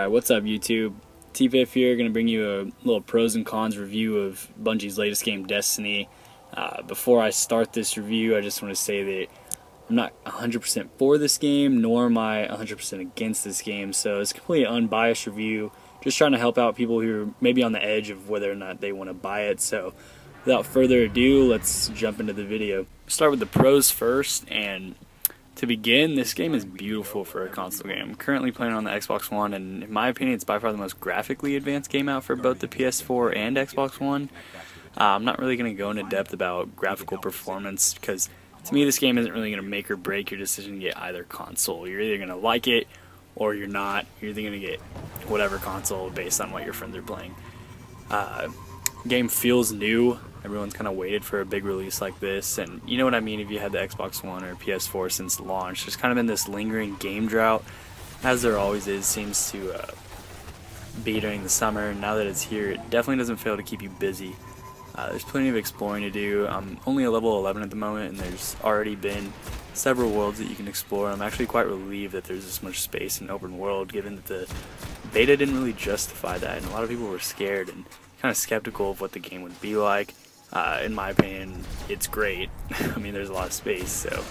Alright, what's up YouTube? TPiff here, going to bring you a little pros and cons review of Bungie's latest game, Destiny. Before I start this review, I just want to say that I'm not 100% for this game, nor am I 100% against this game, so it's a completely unbiased review, just trying to help out people who are maybe on the edge of whether or not they want to buy it. So without further ado, let's jump into the video. Start with the pros first, and to begin, this game is beautiful for a console game. I'm currently playing on the Xbox One, and in my opinion, it's by far the most graphically advanced game out for both the PS4 and Xbox One. I'm not really going to go into depth about graphical performance, because to me this game isn't really going to make or break your decision to get either console. You're either going to like it, or you're not. You're either going to get whatever console based on what your friends are playing. Game feels new. Everyone's kind of waited for a big release like this, and you know what I mean if you had the Xbox One or PS4 since launch. There's kind of been this lingering game drought, as there always is, seems to be during the summer, and now that it's here, it definitely doesn't fail to keep you busy. There's plenty of exploring to do. I'm only a level 11 at the moment, and there's already been several worlds that you can explore. I'm actually quite relieved that there's this much space in open world, given that the beta didn't really justify that, and a lot of people were scared and kind of skeptical of what the game would be like. In my opinion, it's great. I mean, there's a lot of space, so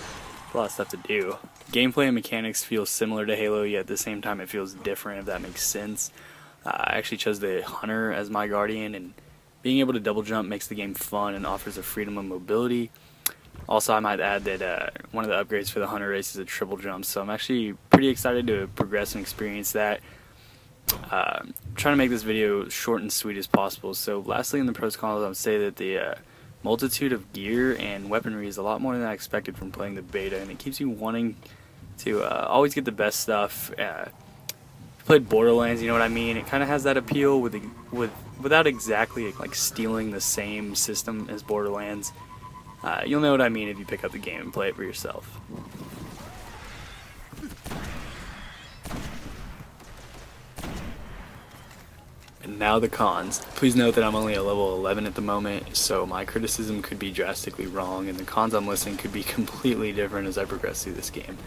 a lot of stuff to do. Gameplay and mechanics feel similar to Halo, yet at the same time it feels different, if that makes sense. I actually chose the Hunter as my guardian, and being able to double jump makes the game fun and offers a freedom of mobility. Also, I might add that one of the upgrades for the Hunter race is a triple jump, so I'm actually pretty excited to progress and experience that. Trying to make this video short and sweet as possible. So lastly, in the pros and cons, I would say that the multitude of gear and weaponry is a lot more than I expected from playing the beta, and it keeps you wanting to always get the best stuff. If you played Borderlands, you know what I mean. It kind of has that appeal without exactly like stealing the same system as Borderlands. You'll know what I mean if you pick up the game and play it for yourself. And now the cons. Please note that I'm only a level 11 at the moment, so my criticism could be drastically wrong, and the cons I'm listing could be completely different as I progress through this game.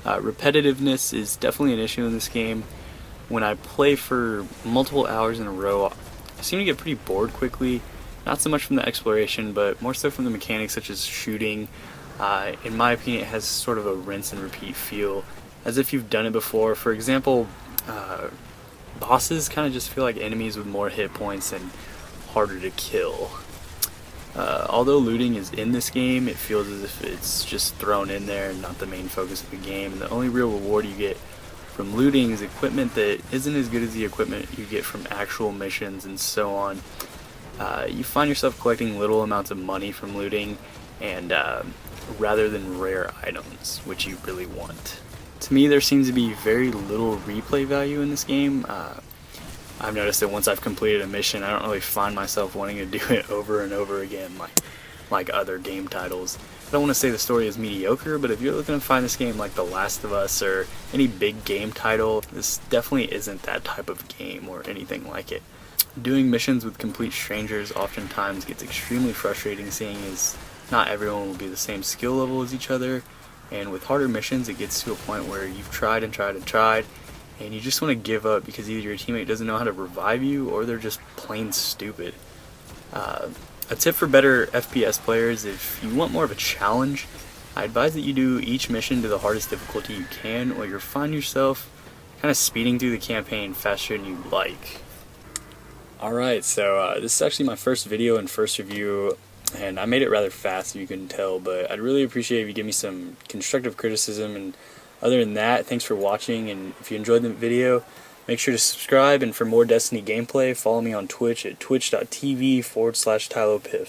Repetitiveness is definitely an issue in this game. When I play for multiple hours in a row, I seem to get pretty bored quickly, not so much from the exploration, but more so from the mechanics such as shooting. In my opinion, it has sort of a rinse and repeat feel, as if you've done it before. For example, bosses kind of just feel like enemies with more hit points and harder to kill. Although looting is in this game, it feels as if it's just thrown in there and not the main focus of the game, and the only real reward you get from looting is equipment that isn't as good as the equipment you get from actual missions and so on. You find yourself collecting little amounts of money from looting, and rather than rare items, which you really want. To me, there seems to be very little replay value in this game. I've noticed that once I've completed a mission, I don't really find myself wanting to do it over and over again like other game titles. I don't want to say the story is mediocre, but if you're looking to find this game like The Last of Us or any big game title, this definitely isn't that type of game or anything like it. Doing missions with complete strangers oftentimes gets extremely frustrating, seeing as not everyone will be the same skill level as each other. And with harder missions, it gets to a point where you've tried and tried and tried, and you just want to give up because either your teammate doesn't know how to revive you, or they're just plain stupid. A tip for better FPS players: if you want more of a challenge, I advise that you do each mission to the hardest difficulty you can, or you'll find yourself kind of speeding through the campaign faster than you'd like. Alright, so this is actually my first video and first review, and I made it rather fast, if you couldn't tell, but I'd really appreciate if you give me some constructive criticism. And other than that, thanks for watching, and if you enjoyed the video, make sure to subscribe, and for more Destiny gameplay, follow me on Twitch at twitch.tv/TylopiffTV.